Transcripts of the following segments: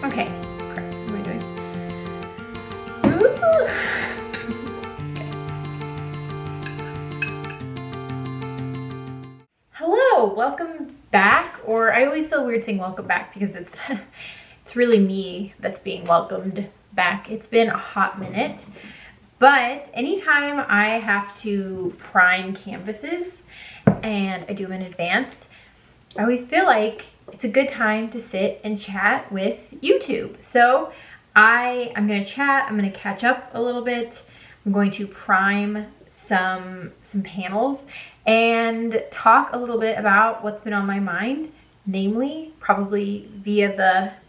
Okay. Crap. What am I doing? Ooh. Hello, welcome back. Or I always feel weird saying welcome back because it's really me that's being welcomed back. It's been a hot minute, but anytime I have to prime canvases and I do them in advance, I always feel like it's a good time to sit and chat with YouTube. So I'm going to chat, I'm going to catch up a little bit. I'm going to prime some panels and talk a little bit about what's been on my mind, namely, probably via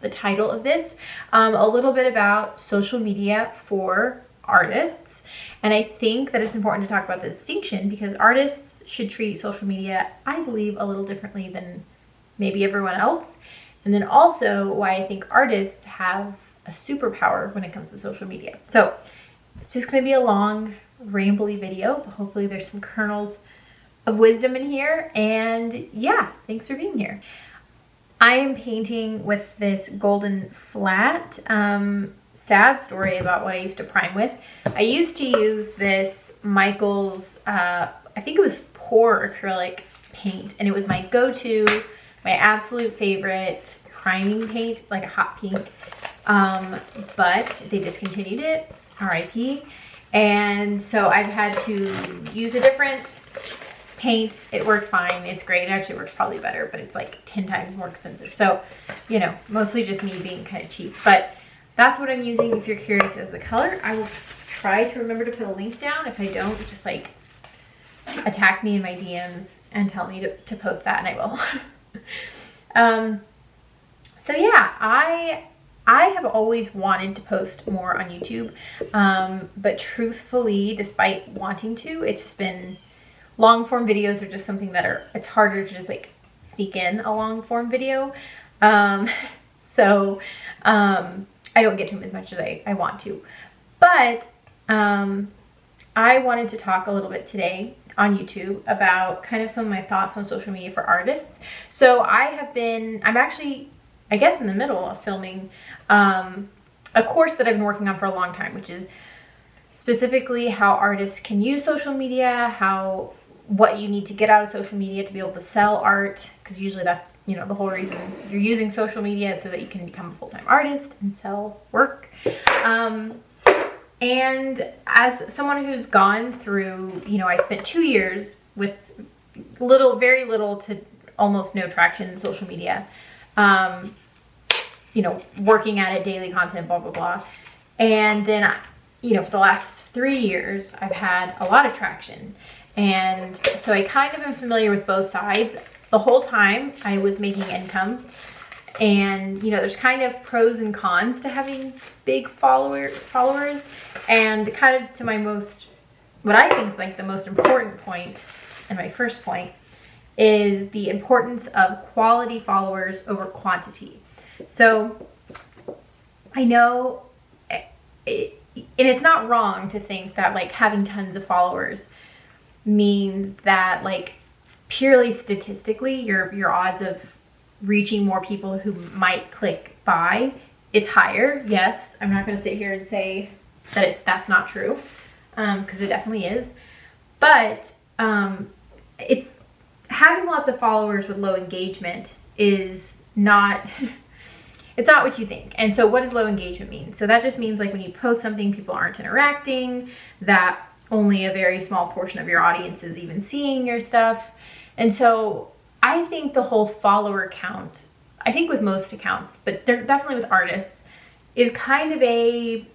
the title of this, a little bit about social media for artists. And I think that it's important to talk about the distinction because artists should treat social media, I believe, a little differently than maybe everyone else. And then also why I think artists have a superpower when it comes to social media. So it's just going to be a long, rambly video, but hopefully there's some kernels of wisdom in here. And yeah, thanks for being here. I am painting with this golden flat. Sad story about what I used to prime with. I used to use this Michael's, I think it was pour acrylic paint, and it was my go-to, my absolute favorite priming paint, like a hot pink. But they discontinued it, RIP. And so I've had to use a different paint. It works fine. It's great. It actually works probably better, but it's like 10 times more expensive. So, you know, mostly just me being kind of cheap. But that's what I'm using if you're curious as the color. I will try to remember to put a link down. If I don't, just like attack me in my DMs and tell me to post that, and I will. So yeah, I have always wanted to post more on YouTube, but truthfully, despite wanting to, it's just been long form videos are just something that it's harder to just like sneak in a long form video. So I don't get to them as much as I want to, but I wanted to talk a little bit today on YouTube about kind of some of my thoughts on social media for artists. So I'm actually, I guess, in the middle of filming a course that I've been working on for a long time, which is specifically how artists can use social media, what you need to get out of social media to be able to sell art, because usually that's, you know, the whole reason you're using social media is so that you can become a full-time artist and sell work. And as someone who's gone through, you know, I spent 2 years with very little to almost no traction in social media, you know, working at it, daily content, blah, blah, blah. And then, you know, for the last 3 years, I've had a lot of traction. And so I kind of am familiar with both sides. The whole time I was making income, and you know, there's kind of pros and cons to having big followers, and kind of to what I think is like the most important point, and my first point, is the importance of quality followers over quantity. So I know, and it's not wrong to think that like having tons of followers means that like purely statistically your odds of reaching more people who might click buy, it's higher. Yes, I'm not going to sit here and say that that's not true, because it definitely is. But it's having lots of followers with low engagement is not it's not what you think. And so what does low engagement mean? So that just means like when you post something, people aren't interacting, that only a very small portion of your audience is even seeing your stuff. And so I think the whole follower count, I think with most accounts, but definitely with artists, is kind of a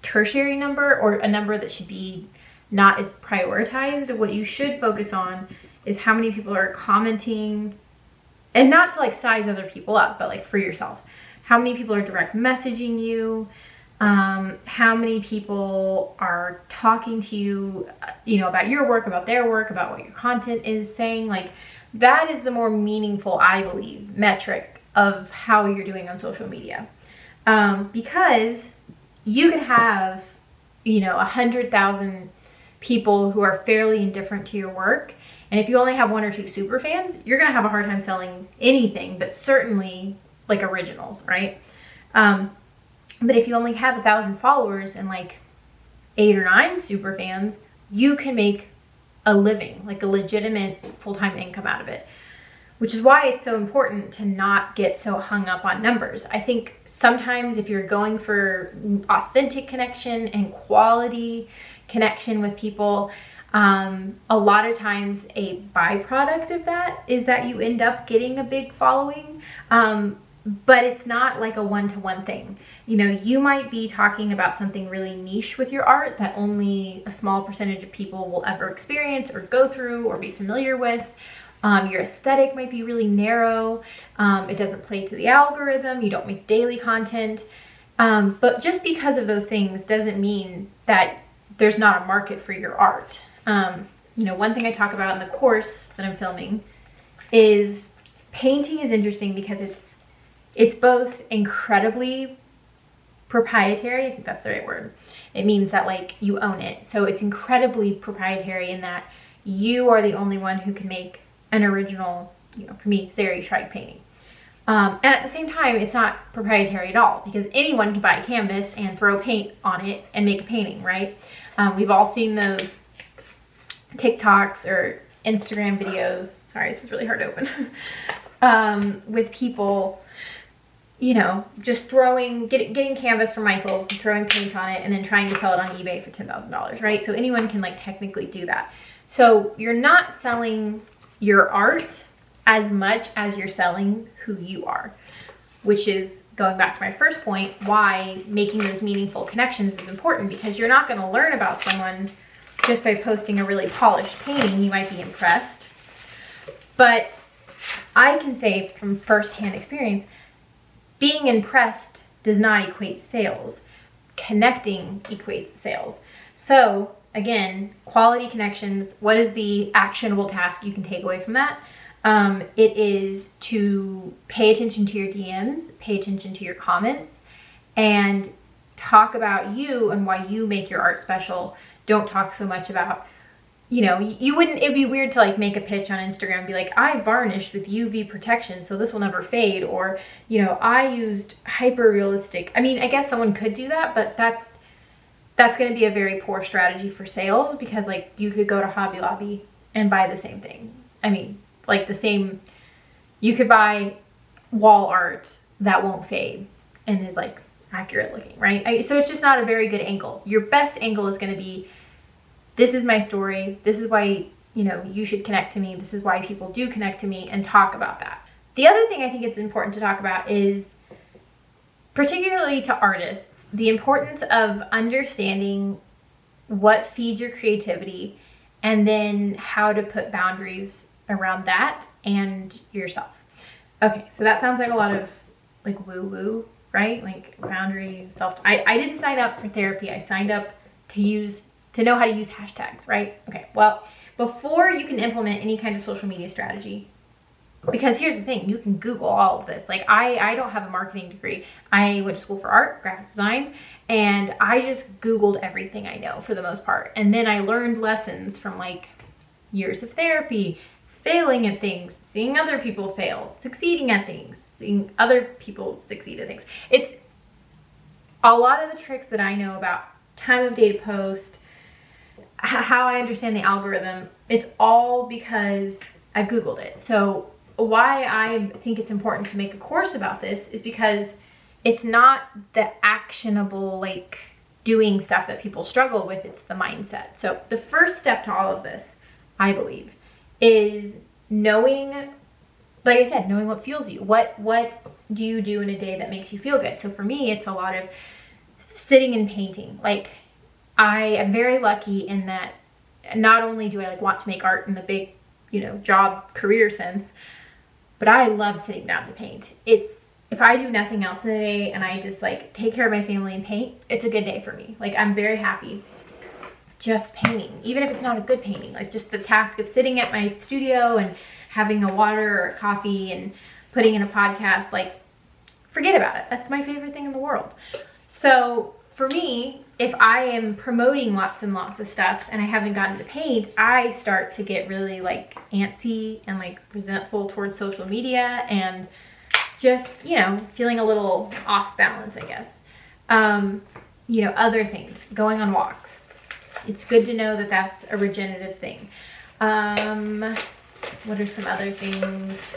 tertiary number, or a number that should be not as prioritized. What you should focus on is how many people are commenting, and not to like size other people up, but like for yourself. How many people are direct messaging you? How many people are talking to you, you know, about your work, about their work, about what your content is saying? Like that is the more meaningful, I believe, metric of how you're doing on social media. Because you can have, you know, 100,000 people who are fairly indifferent to your work. And if you only have 1 or 2 super fans, you're going to have a hard time selling anything, but certainly like originals, right? But if you only have 1,000 followers and like 8 or 9 super fans, you can make a living, like a legitimate full-time income out of it, which is why it's so important to not get so hung up on numbers. I think sometimes if you're going for authentic connection and quality connection with people, a lot of times a byproduct of that is that you end up getting a big following. But it's not like a one-to-one thing. You know, you might be talking about something really niche with your art that only a small percentage of people will ever experience or go through or be familiar with. Your aesthetic might be really narrow. It doesn't play to the algorithm. You don't make daily content. But just because of those things doesn't mean that there's not a market for your art. You know, one thing I talk about in the course that I'm filming is painting is interesting because it's both incredibly proprietary. I think that's the right word. It means that like you own it. So it's incredibly proprietary in that you are the only one who can make an original, you know, for me, Zeri Shrike painting. And at the same time, it's not proprietary at all because anyone can buy a canvas and throw paint on it and make a painting, right? We've all seen those TikToks or Instagram videos. Sorry, this is really hard to open. With people, you know, just getting canvas from Michael's and throwing paint on it and then trying to sell it on eBay for $10,000, right? So anyone can like technically do that. So you're not selling your art as much as you're selling who you are, which is going back to my first point, why making those meaningful connections is important, because you're not going to learn about someone just by posting a really polished painting. You might be impressed, but I can say from firsthand experience, being impressed does not equate sales. Connecting equates sales. So again, quality connections, what is the actionable task you can take away from that? It is to pay attention to your DMs, pay attention to your comments, and talk about you and why you make your art special. Don't talk so much about, you know, it'd be weird to like make a pitch on Instagram and be like, I varnished with UV protection, so this will never fade. Or, you know, I used hyper realistic. I mean, I guess someone could do that, but that's going to be a very poor strategy for sales, because like you could go to Hobby Lobby and buy the same thing. I mean, like you could buy wall art that won't fade and is like accurate looking, right? So it's just not a very good angle. Your best angle is going to be, this is my story. This is why, you know, you should connect to me. This is why people do connect to me, and talk about that. The other thing I think it's important to talk about is, particularly to artists, the importance of understanding what feeds your creativity and then how to put boundaries around that and yourself. Okay, so that sounds like a lot of like woo-woo, right? Like boundary, self. I didn't sign up for therapy. I signed up to know how to use hashtags, right? Okay, well, before you can implement any kind of social media strategy, because here's the thing, you can Google all of this. Like I don't have a marketing degree. I went to school for art, graphic design, and I just Googled everything I know for the most part. And then I learned lessons from like years of therapy, failing at things, seeing other people fail, succeeding at things, seeing other people succeed at things. It's a lot of the tricks that I know about time of day to post, how I understand the algorithm, it's all because I Googled it. So why I think it's important to make a course about this is because it's not the actionable, like doing stuff that people struggle with, it's the mindset. So the first step to all of this, I believe, is knowing, like I said, knowing what fuels you. What do you do in a day that makes you feel good? So for me, it's a lot of sitting and painting. Like I am very lucky in that not only do I like want to make art in the big, you know, job career sense, but I love sitting down to paint. If I do nothing else in the day and I just like take care of my family and paint, it's a good day for me. Like I'm very happy just painting, even if it's not a good painting. Like just the task of sitting at my studio and having a water or a coffee and putting in a podcast, like forget about it. That's my favorite thing in the world. So for me, if I am promoting lots and lots of stuff and I haven't gotten to paint, I start to get really like antsy and like resentful towards social media and just, feeling a little off balance, I guess. Other things, going on walks. It's good to know that that's a regenerative thing. What are some other things?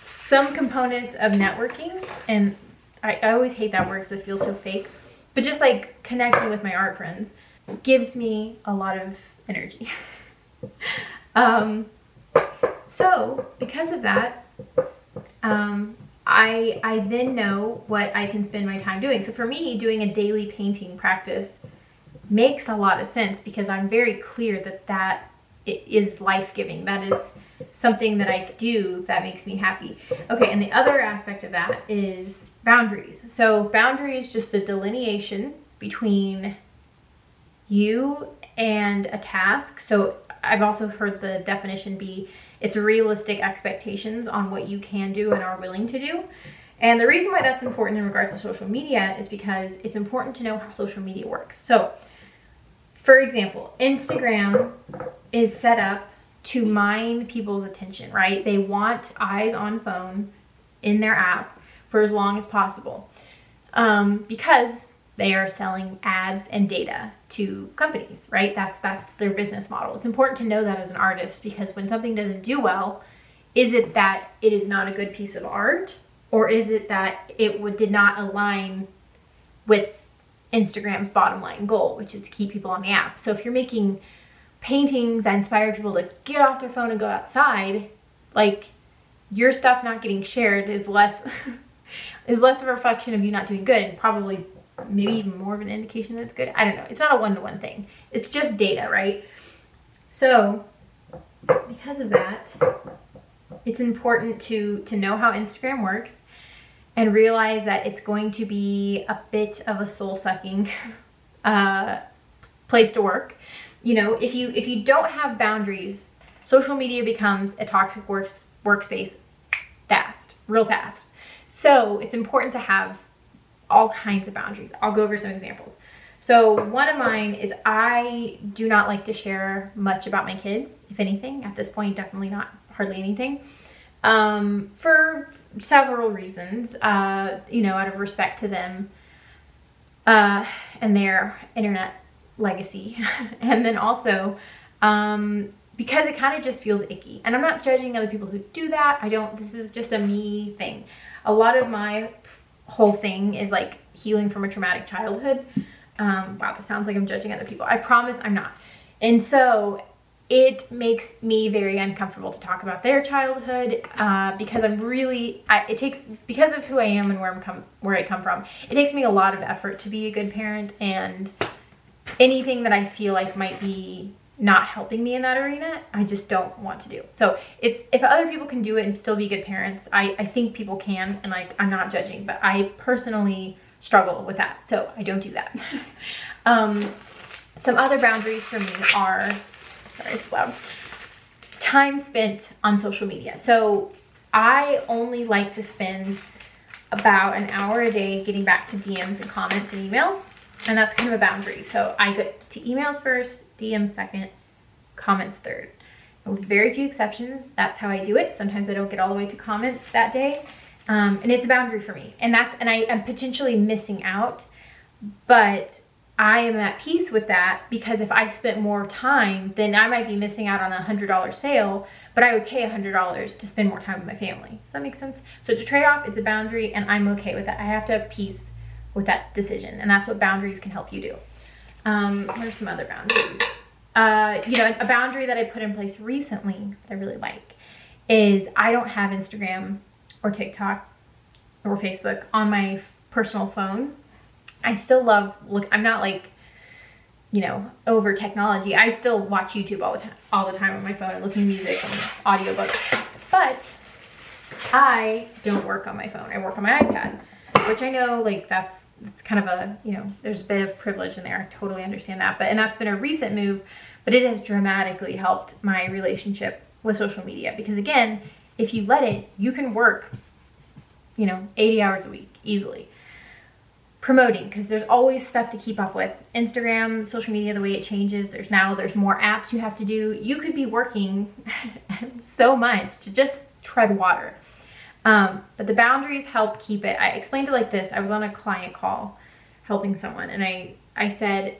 Some components of networking, and I always hate that word because it feels so fake, but just like connecting with my art friends gives me a lot of energy. So because of that, I then know what I can spend my time doing. So for me, doing a daily painting practice makes a lot of sense because I'm very clear that it is life-giving. That is something that I do that makes me happy. Okay, and the other aspect of that is boundaries. So boundaries, just a delineation between you and a task. So I've also heard the definition be, it's realistic expectations on what you can do and are willing to do. And the reason why that's important in regards to social media is because it's important to know how social media works. So, for example, Instagram is set up to mine people's attention, right? They want eyes on phone in their app for as long as possible because they are selling ads and data to companies, right? That's their business model. It's important to know that as an artist, because when something doesn't do well, is it that it is not a good piece of art, or is it that it did not align with Instagram's bottom line goal, which is to keep people on the app? So if you're making paintings that inspire people to get off their phone and go outside, like, your stuff not getting shared is less is less of a reflection of you not doing good, and probably maybe even more of an indication that it's good. I don't know. It's not a one-to-one thing. It's just data, right? So because of that, it's important to know how Instagram works and realize that it's going to be a bit of a soul-sucking place to work. If you don't have boundaries, social media becomes a toxic workspace real fast. So it's important to have all kinds of boundaries. I'll go over some examples. So one of mine is I do not like to share much about my kids, if anything. At this point, definitely not hardly anything. For several reasons, out of respect to them and their internet legacy. And then also because it kind of just feels icky. And I'm not judging other people who do that. This is just a me thing. A lot of my whole thing is like healing from a traumatic childhood. Wow, this sounds like I'm judging other people. I promise I'm not. And so it makes me very uncomfortable to talk about their childhood because because of who I am and where I come from, it takes me a lot of effort to be a good parent, and anything that I feel like might be not helping me in that arena, I just don't want to do. So if other people can do it and still be good parents, I think people can, and I'm not judging, but I personally struggle with that, so I don't do that. Some other boundaries for me are, sorry, it's loud, time spent on social media. So I only like to spend about an hour a day getting back to DMs and comments and emails, and that's kind of a boundary. So I get to emails first, DMs second, comments third. And with very few exceptions, that's how I do it. Sometimes I don't get all the way to comments that day. And it's a boundary for me. And I am potentially missing out, but I am at peace with that, because if I spent more time, then I might be missing out on a $100 sale, but I would pay $100 to spend more time with my family. Does that make sense? So it's a trade-off, it's a boundary, and I'm okay with that. I have to have peace with that decision, and that's what boundaries can help you do. What are some other boundaries? A boundary that I put in place recently that I really like is I don't have Instagram or TikTok or Facebook on my personal phone. I still I'm not over technology. I still watch YouTube all the time on my phone and listen to music and audiobooks, but I don't work on my phone. I work on my iPad, which I know that's kind of a, there's a bit of privilege in there. I totally understand that. And that's been a recent move, but it has dramatically helped my relationship with social media, because again, if you let it, you can work, 80 hours a week easily promoting, because there's always stuff to keep up with. Instagram, social media, the way it changes, there's more apps you have to do. You could be working so much to just tread water. But the boundaries help keep it. I explained it like this. I was on a client call helping someone, and I said,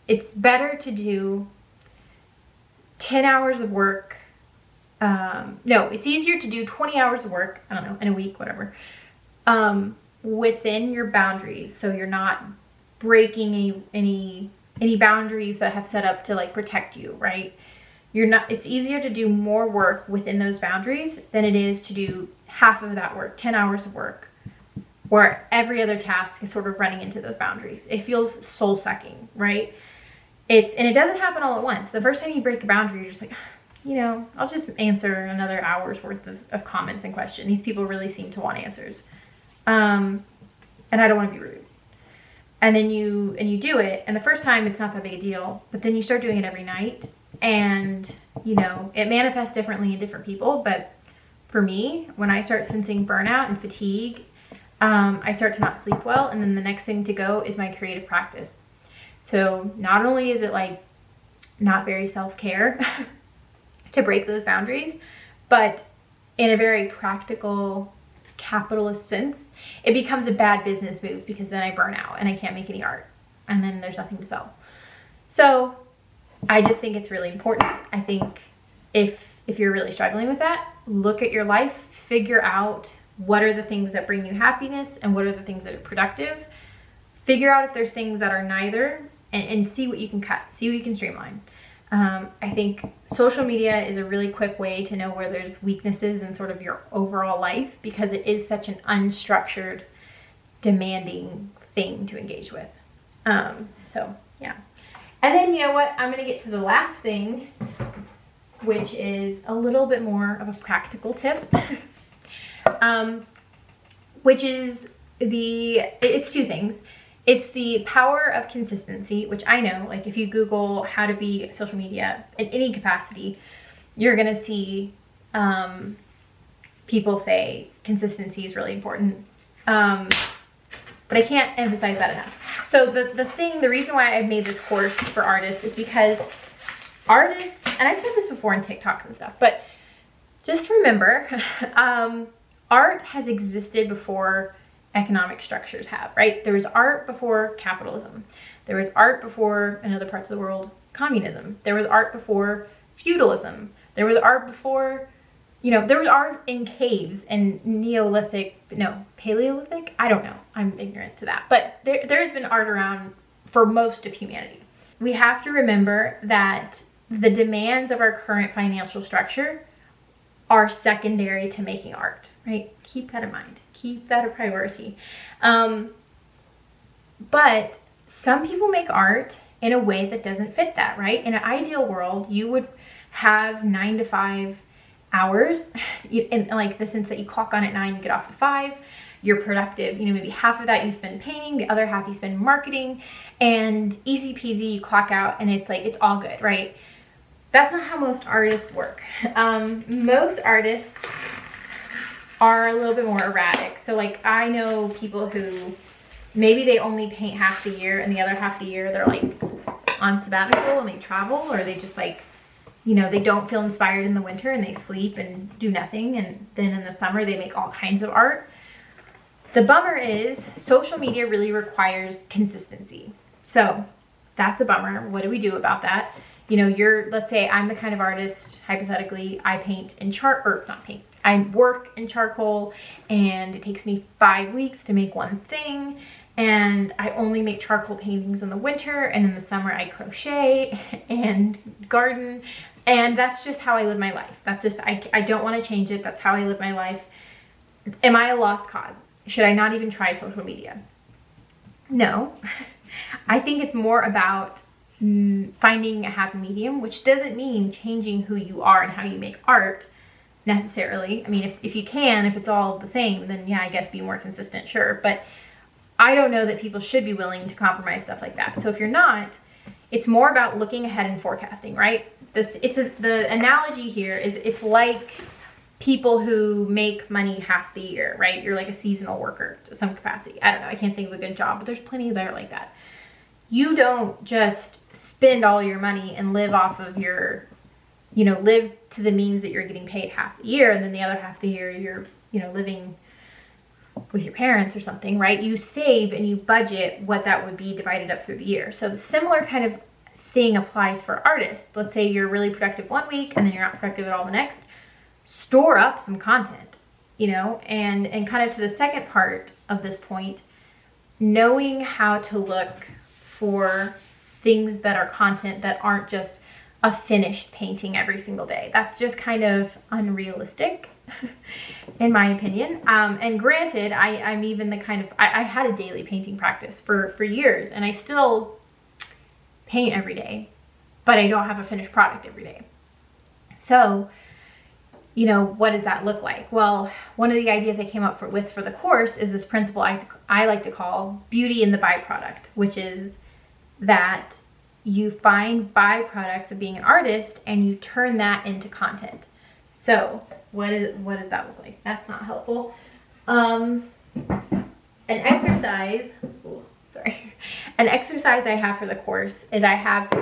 it's better to do 10 hours of work. No, it's easier to do 20 hours of work, I don't know, in a week, whatever, within your boundaries. So you're not breaking any boundaries that have set up to like protect you, right? It's easier to do more work within those boundaries than it is to do half of that work, 10 hours of work, where every other task is sort of running into those boundaries. It feels soul sucking, right? And it doesn't happen all at once. The first time you break a boundary, you're just like, I'll just answer another hour's worth of comments and questions. These people really seem to want answers. And I don't want to be rude. And then you do it. And the first time it's not that big a deal, but then you start doing it every night. And, it manifests differently in different people. But for me, when I start sensing burnout and fatigue, I start to not sleep well. And then the next thing to go is my creative practice. So not only is it like not very self-care to break those boundaries, but in a very practical, capitalist sense, it becomes a bad business move because then I burn out and I can't make any art and then there's nothing to sell. So I just think it's really important. I think if you're really struggling with that, look at your life, figure out what are the things that bring you happiness and what are the things that are productive. Figure out if there's things that are neither and see what you can cut, see what you can streamline. I think social media is a really quick way to know where there's weaknesses in sort of your overall life because it is such an unstructured, demanding thing to engage with. So yeah. And then you know what? I'm going to get to the last thing, which is a little bit more of a practical tip, which is it's two things. It's the power of consistency, which I know, like if you Google how to be social media in any capacity, you're going to see people say consistency is really important. But I can't emphasize that enough. So the reason why I've made this course for artists is because artists, and I've said this before in TikToks and stuff, but just remember, art has existed before economic structures have, right? There was art before capitalism. There was art before, in other parts of the world, communism. There was art before feudalism. There was art before, there was art in caves and Paleolithic? I don't know. I'm ignorant to that. But there's been art around for most of humanity. We have to remember that the demands of our current financial structure are secondary to making art, right? Keep that in mind. Keep that a priority. But some people make art in a way that doesn't fit that, right? In an ideal world, you would have 9 to 5 hours in like the sense that you clock on at 9, you get off at 5, you're productive. Maybe half of that you spend painting, the other half you spend marketing, and easy peasy, you clock out and it's like, it's all good, right? That's not how most artists work. Most artists are a little bit more erratic. So like I know people who maybe they only paint half the year and the other half the year they're like on sabbatical and they travel, or they just like, they don't feel inspired in the winter and they sleep and do nothing. And then in the summer they make all kinds of art. The bummer is social media really requires consistency. So that's a bummer. What do we do about that? Let's say I'm the kind of artist, hypothetically, I paint in I work in charcoal and it takes me 5 weeks to make one thing. And I only make charcoal paintings in the winter, and in the summer I crochet and garden. And that's just how I live my life. That's just, I don't want to change it. That's how I live my life. Am I a lost cause? Should I not even try social media? No. I think it's more about finding a happy medium, which doesn't mean changing who you are and how you make art necessarily. I mean, if you can, if it's all the same, then yeah, I guess be more consistent, sure. But I don't know that people should be willing to compromise stuff like that. So if you're not, it's more about looking ahead and forecasting, right? The analogy here is it's like people who make money half the year, right? You're like a seasonal worker to some capacity. I don't know. I can't think of a good job, but there's plenty that are like that. You don't just spend all your money and live off of your, live to the means that you're getting paid half the year, and then the other half the year you're living with your parents or something, right? You save and you budget what that would be divided up through the year. So the similar kind of thing applies for artists. Let's say you're really productive one week and then you're not productive at all the next. Store up some content, and kind of to the second part of this point, knowing how to look for things that are content that aren't just a finished painting every single day. That's just kind of unrealistic in my opinion. And granted, I'm even the kind of, I had a daily painting practice for years, and I still paint every day, but I don't have a finished product every day. So, what does that look like? Well, one of the ideas I came up with for the course is this principle I like to call beauty in the byproduct, which is that you find byproducts of being an artist and you turn that into content. So what does that look like? That's not helpful. An exercise I have for the course is I have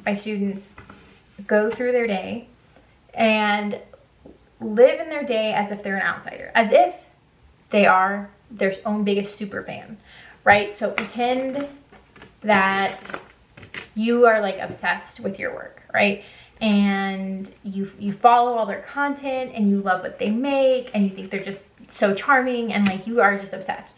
my students go through their day and live in their day as if they're an outsider, as if they are their own biggest super fan, right? So pretend that you are like obsessed with your work, right? And you follow all their content and you love what they make and you think they're just so charming and like you are just obsessed.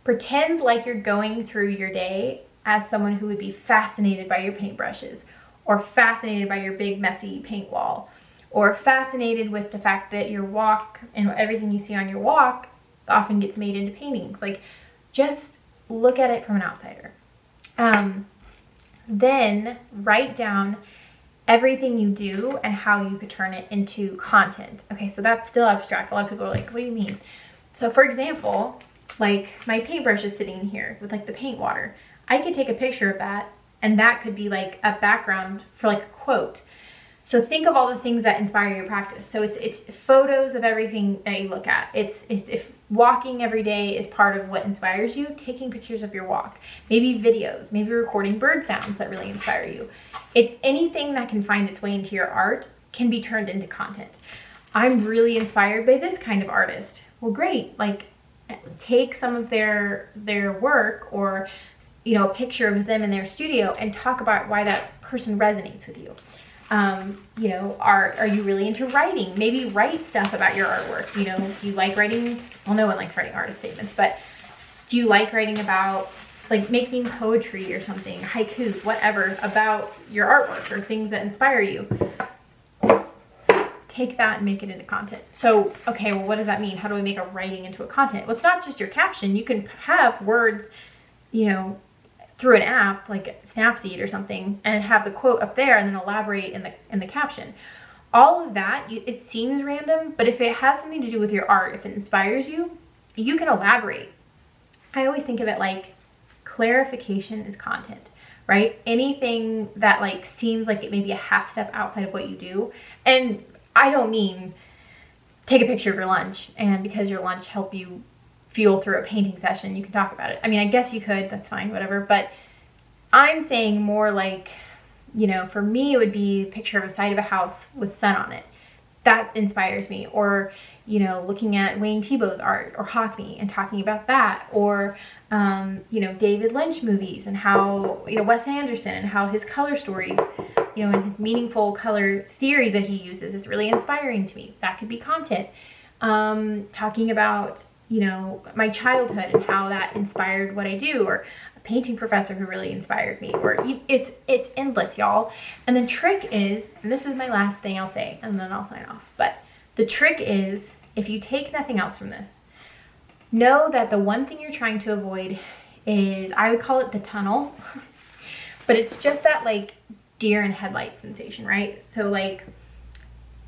Pretend like you're going through your day as someone who would be fascinated by your paintbrushes, or fascinated by your big messy paint wall, or fascinated with the fact that your walk and everything you see on your walk often gets made into paintings. Like, just look at it from an outsider. Then write down everything you do and how you could turn it into content. Okay, so that's still abstract. A lot of people are like, what do you mean? So for example, like my paintbrush is sitting in here with like the paint water. I could take a picture of that and that could be like a background for like a quote. So think of all the things that inspire your practice. So it's photos of everything that you look at. It's if walking every day is part of what inspires you, taking pictures of your walk, maybe videos, maybe recording bird sounds that really inspire you. It's anything that can find its way into your art can be turned into content. I'm really inspired by this kind of artist. Well, great. Like, take some of their work or a picture of them in their studio and talk about why that person resonates with you. Are you really into writing? Maybe write stuff about your artwork. If you like writing, well, no one likes writing artist statements, but do you like writing about like making poetry or something, haikus, whatever, about your artwork or things that inspire you? Take that and make it into content. So, okay, well, what does that mean? How do we make a writing into a content? Well, it's not just your caption. You can have words, through an app like Snapseed or something and have the quote up there and then elaborate in the caption. All of that, it seems random, but if it has something to do with your art, if it inspires you, you can elaborate. I always think of it like clarification is content, right? Anything that like seems like it may be a half step outside of what you do. And I don't mean take a picture of your lunch and because your lunch helped you fuel through a painting session, you can talk about it. I mean, I guess you could, that's fine, whatever. But I'm saying more like, for me, it would be a picture of a side of a house with sun on it. That inspires me. Or, looking at Wayne Thiebaud's art or Hockney and talking about that. Or, David Lynch movies and how, Wes Anderson and how his color stories, and his meaningful color theory that he uses is really inspiring to me. That could be content. Talking about my childhood and how that inspired what I do, or a painting professor who really inspired me, or it's endless, y'all. And the trick is, and this is my last thing I'll say, and then I'll sign off, but the trick is, if you take nothing else from this, know that the one thing you're trying to avoid is, I would call it the tunnel, but it's just that like deer in headlights sensation, right? So like,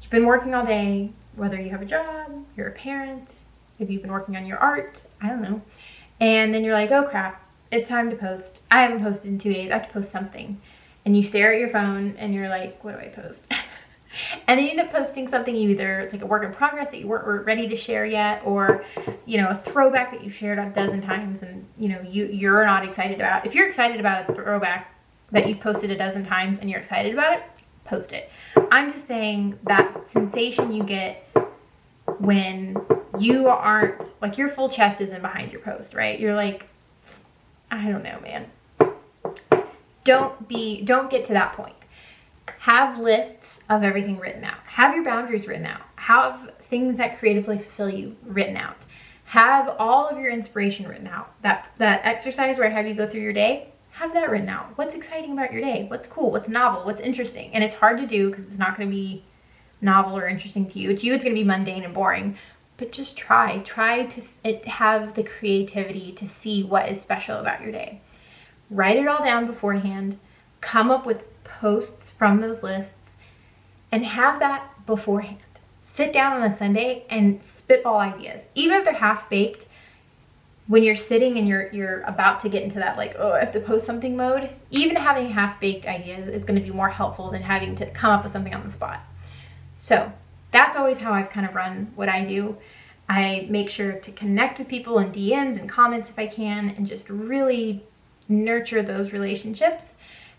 you've been working all day, whether you have a job, you're a parent, if you've been working on your art, I don't know. And then you're like, oh crap, it's time to post. I haven't posted in 2 days, I have to post something. And you stare at your phone and you're like, what do I post? And then you end up posting something either it's like a work in progress that you weren't ready to share yet, or, a throwback that you shared a dozen times and, you're not excited about. If you're excited about a throwback that you've posted a dozen times and you're excited about it, post it. I'm just saying that sensation you get when you aren't, like, your full chest isn't behind your post, right? You're like, I don't know, man. Don't get to that point. Have lists of everything written out. Have your boundaries written out. Have things that creatively fulfill you written out. Have all of your inspiration written out. That exercise where I have you go through your day, have that written out. What's exciting about your day? What's cool? What's novel? What's interesting? And it's hard to do because it's not going to be novel or interesting to you. It's going to be mundane and boring. But just try to have the creativity to see what is special about your day. Write it all down beforehand. Come up with posts from those lists and have that beforehand. Sit down on a Sunday and spitball ideas. Even if they're half-baked, when you're sitting and you're about to get into that, like, oh, I have to post something mode, even having half-baked ideas is going to be more helpful than having to come up with something on the spot. So that's always how I've kind of run what I do. I make sure to connect with people in DMs and comments if I can, and just really nurture those relationships.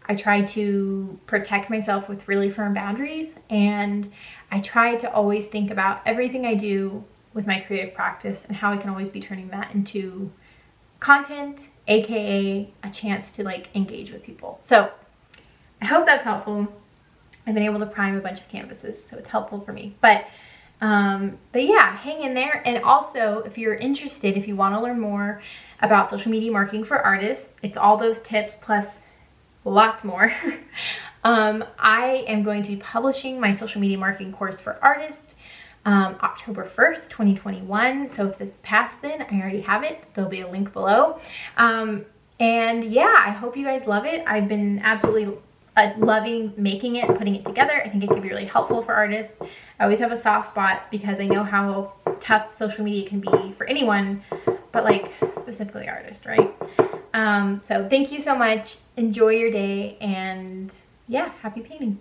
I try to protect myself with really firm boundaries, and I try to always think about everything I do with my creative practice and how I can always be turning that into content, aka a chance to like engage with people. So I hope that's helpful. I've been able to prime a bunch of canvases, so it's helpful for me. But yeah, hang in there. And also, if you're interested, if you want to learn more about social media marketing for artists, it's all those tips plus lots more. I am going to be publishing my social media marketing course for artists October 1st, 2021. So if this is past then, I already have it. There'll be a link below. And yeah, I hope you guys love it. I've been absolutely loving making it, putting it together. I think it could be really helpful for artists. I always have a soft spot because I know how tough social media can be for anyone, but like specifically artists, right? So thank you so much. Enjoy your day, and yeah, happy painting.